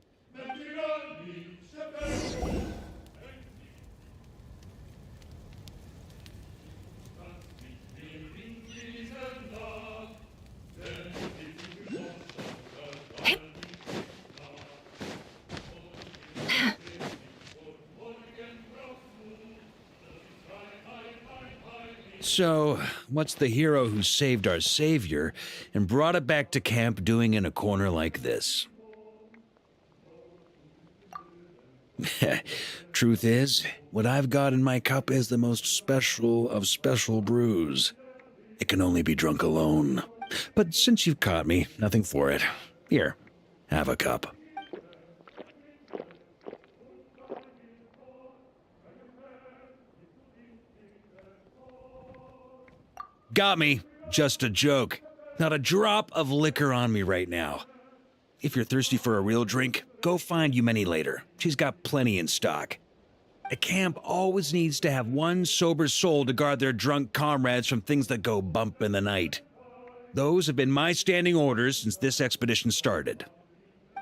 So, what's the hero who saved our savior and brought it back to camp doing in a corner like this? Truth is, what I've got in my cup is the most special of special brews. It can only be drunk alone. But since you've caught me, nothing for it. Here, have a cup. Got me. Just a joke. Not a drop of liquor on me right now. If you're thirsty for a real drink, go find Yumeni later. She's got plenty in stock. A camp always needs to have one sober soul to guard their drunk comrades from things that go bump in the night. Those have been my standing orders since this expedition started.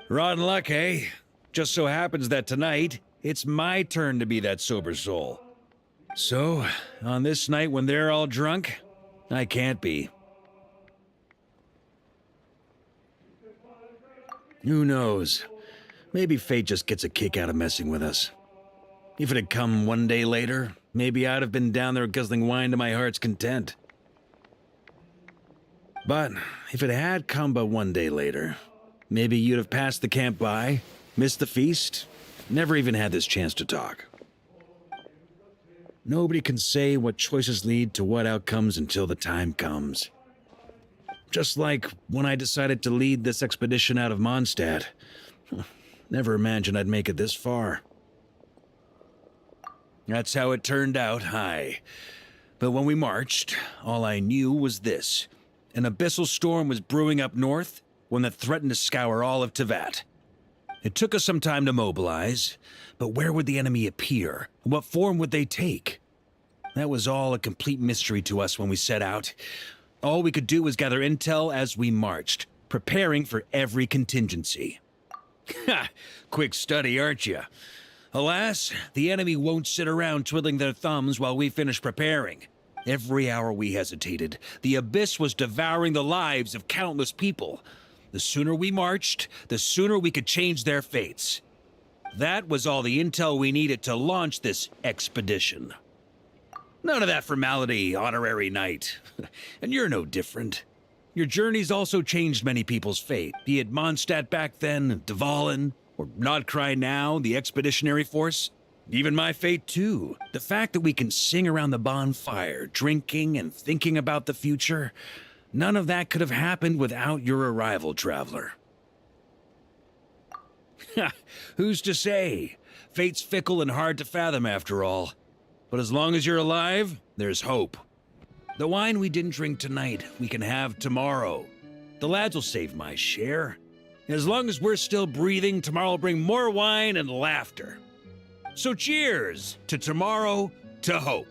Rotten luck, eh? Just so happens that tonight, it's my turn to be that sober soul. So, on this night when they're all drunk, I can't be. Who knows? Maybe fate just gets a kick out of messing with us. If it had come one day later, maybe I'd have been down there guzzling wine to my heart's content. But if it had come but one day later, maybe you'd have passed the camp by, missed the feast, never even had this chance to talk. Nobody can say what choices lead to what outcomes until the time comes. Just like when I decided to lead this expedition out of Mondstadt. Never imagined I'd make it this far. That's how it turned out, aye. But when we marched, all I knew was this. An abyssal storm was brewing up north, one that threatened to scour all of Tevat. It took us some time to mobilize, but where would the enemy appear? What form would they take? That was all a complete mystery to us when we set out. All we could do was gather intel as we marched, preparing for every contingency. Ha! Quick study, aren't you? Alas, the enemy won't sit around twiddling their thumbs while we finish preparing. Every hour we hesitated, the abyss was devouring the lives of countless people. The sooner we marched, the sooner we could change their fates. That was all the intel we needed to launch this expedition. None of that formality, honorary knight. And you're no different. Your journey's also changed many people's fate, be it Mondstadt back then, Dvalin, or Not Cry now, the Expeditionary Force. Even my fate, too. The fact that we can sing around the bonfire, drinking and thinking about the future, none of that could have happened without your arrival, traveler. Who's to say? Fate's fickle and hard to fathom, after all. But as long as you're alive, there's hope. The wine we didn't drink tonight, we can have tomorrow. The lads will save my share. As long as we're still breathing, tomorrow will bring more wine and laughter. So cheers to tomorrow, to hope.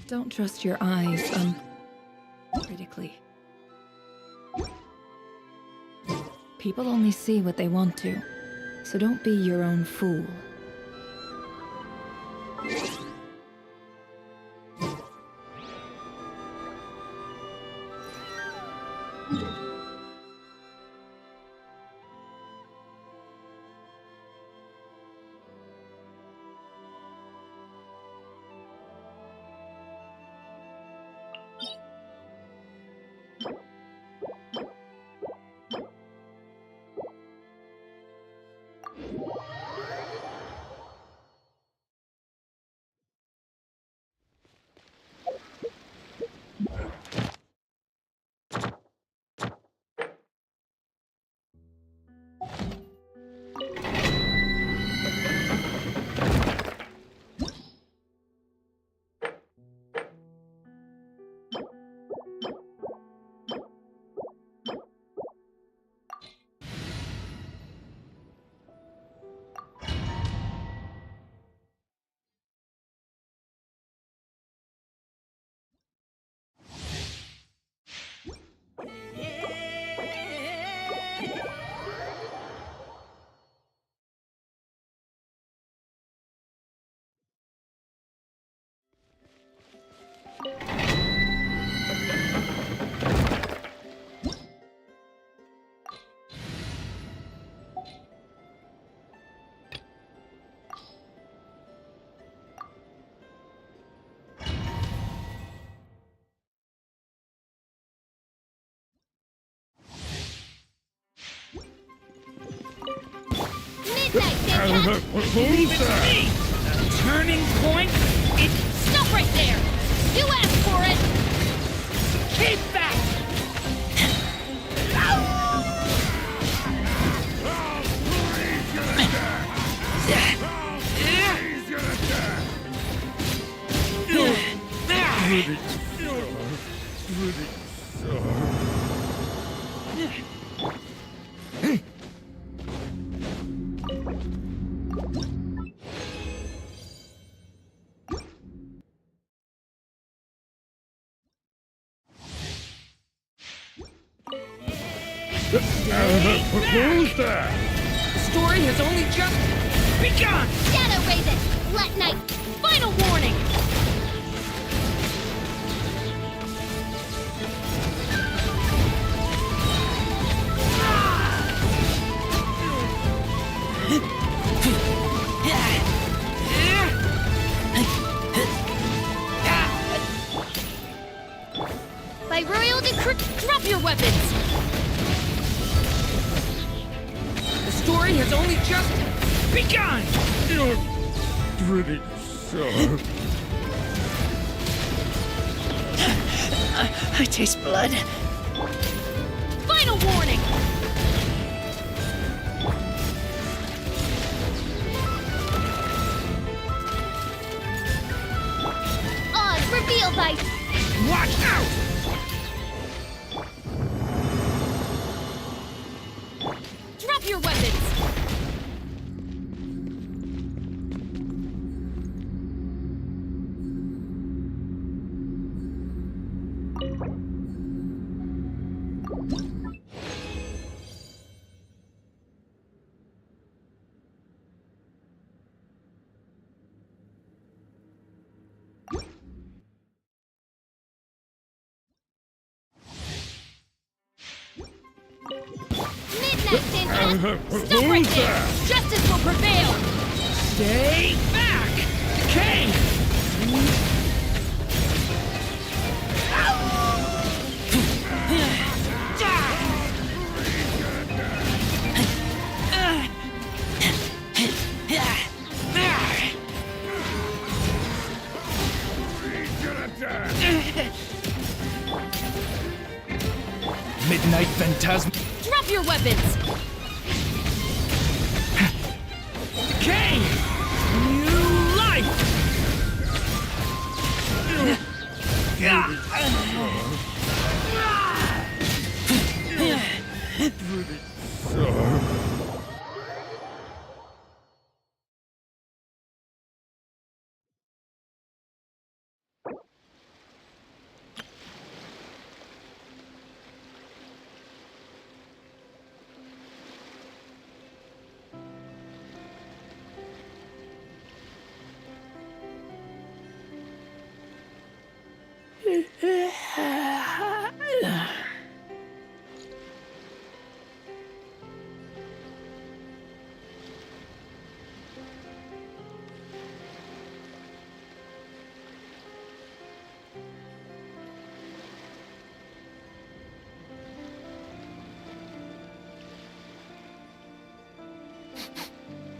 Don't trust your eyes critically. People only see what they want to, so don't be your own fool. Believe it's me! Turning point? Stop right there! You asked for it! Keep back! Who's that? The story has only just begun! Shadow Raven, let night. Final warning! By royal decree, drop your weapons. The story has only just begun! You're pretty sharp. I taste blood. Final warning! Oz, reveal by... Watch out! Drop your weapons! Midnight Santa! Stop right there! Justice will prevail! Stay back! Decay! Midnight Phantasm. Drop your weapons! Decay! New life!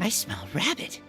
I smell rabbit.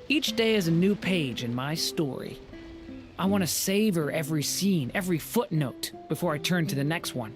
Each day is a new page in my story. I want to savor every scene, every footnote, before I turn to the next one.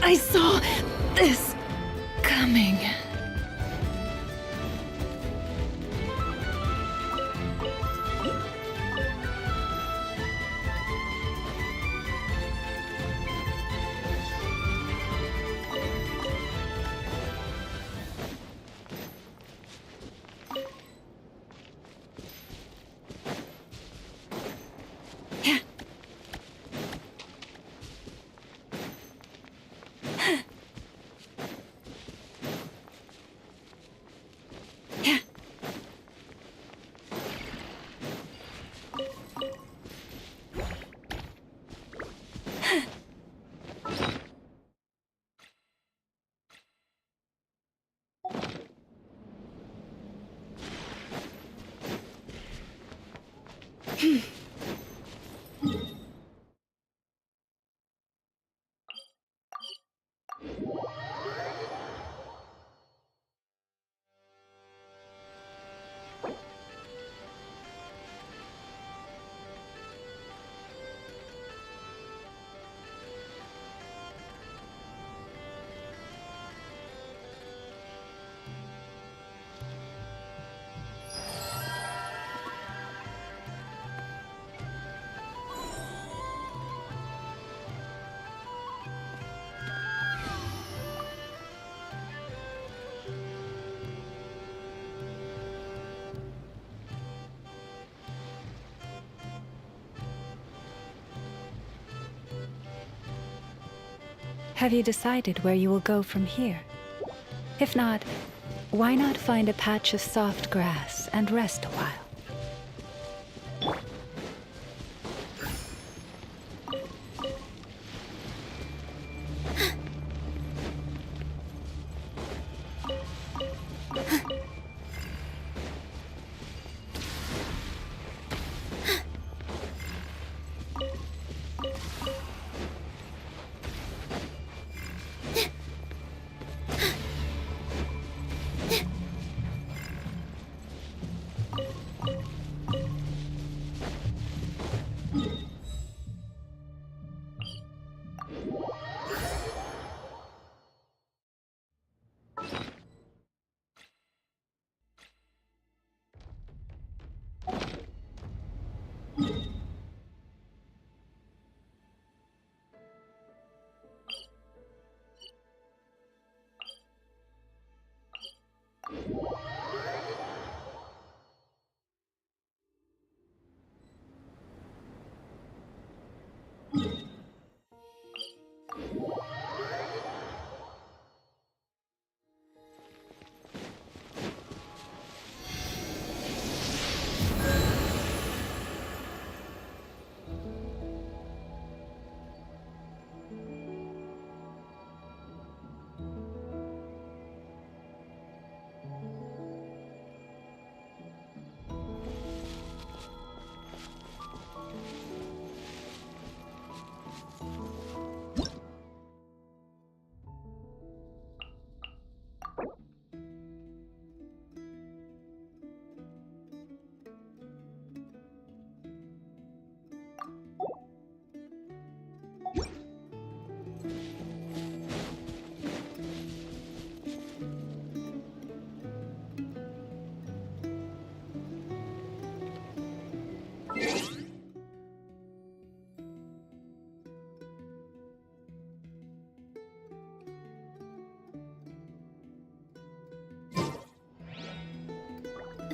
I saw this coming. Have you decided where you will go from here? If not, why not find a patch of soft grass and rest a while?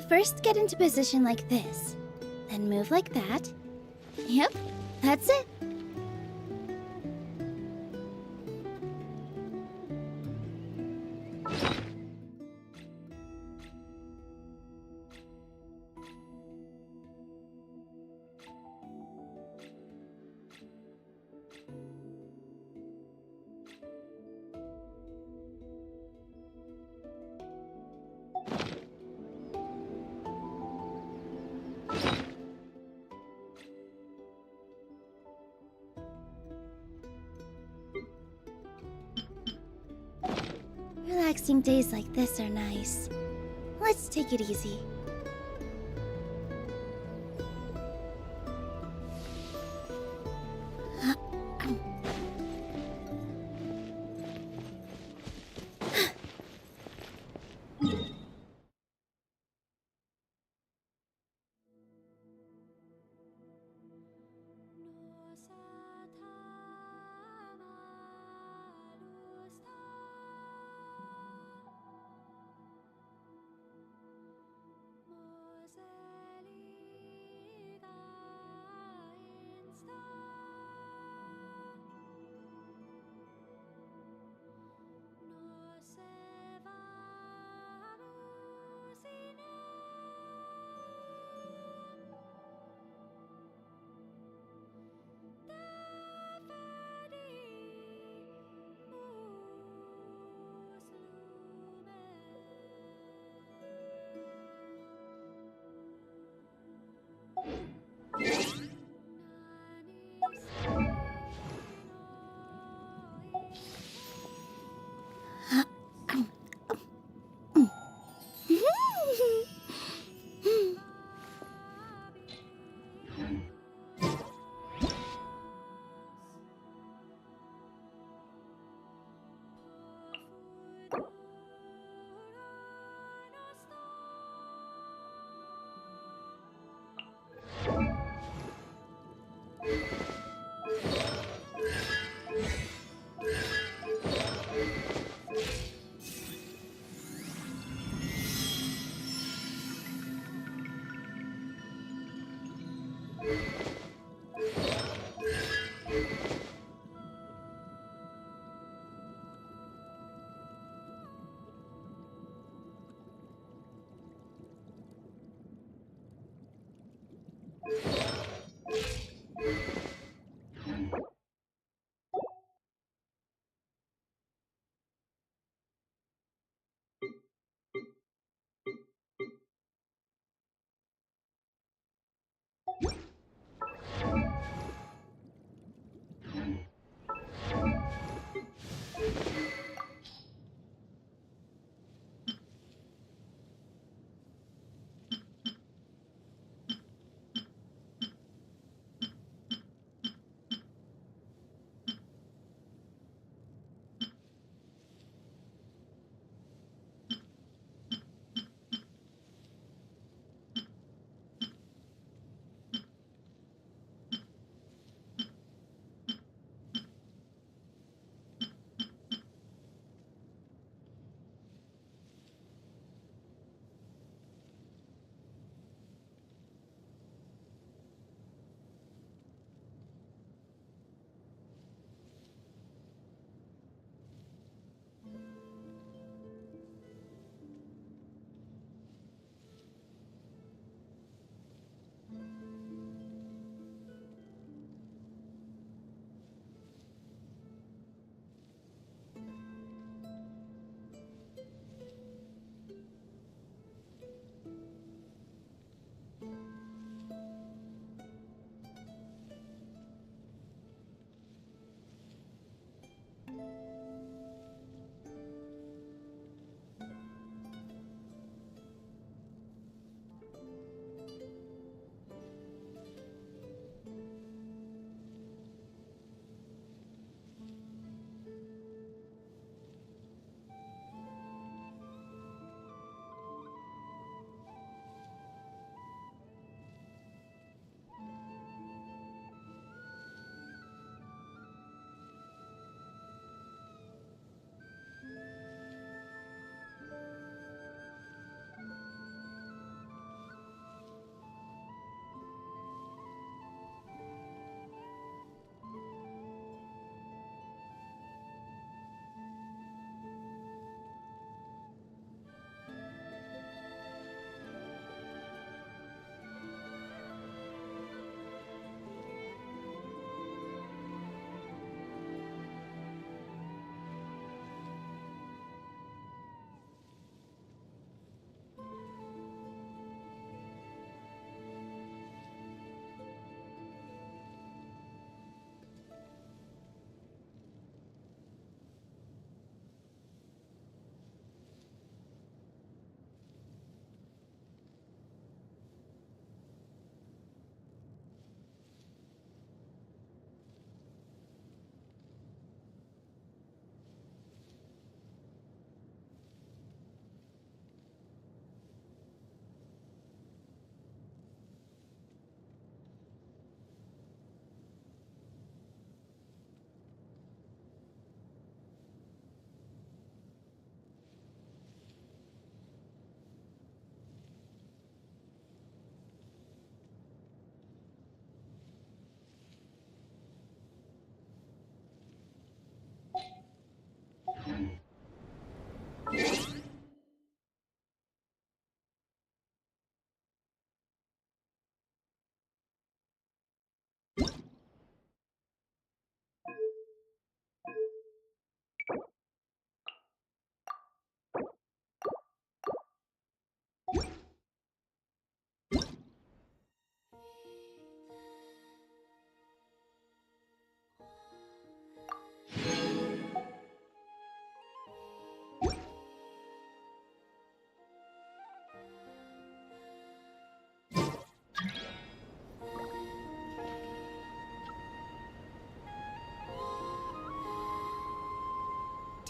First, get into position like this. Then move like that. Yep, that's it. Relaxing days like this are nice. Let's take it easy.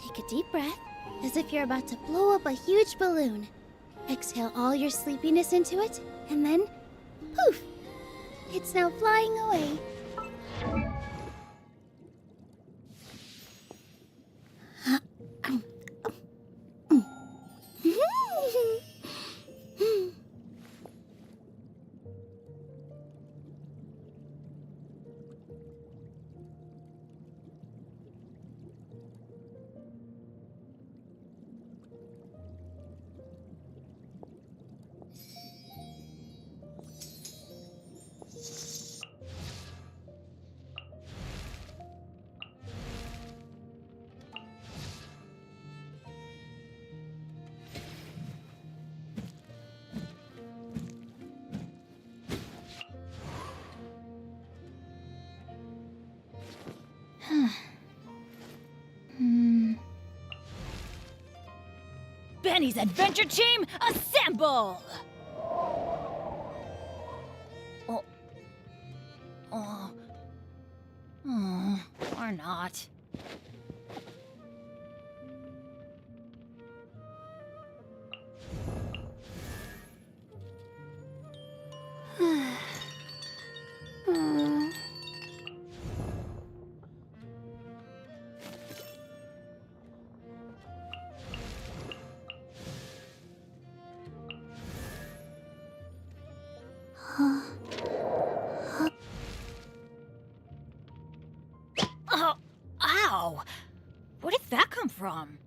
Take a deep breath, as if you're about to blow up a huge balloon. Exhale all your sleepiness into it, and then, poof! It's now flying away. Benny's adventure team, assemble! Or not. Ow! Where did that come from?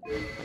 you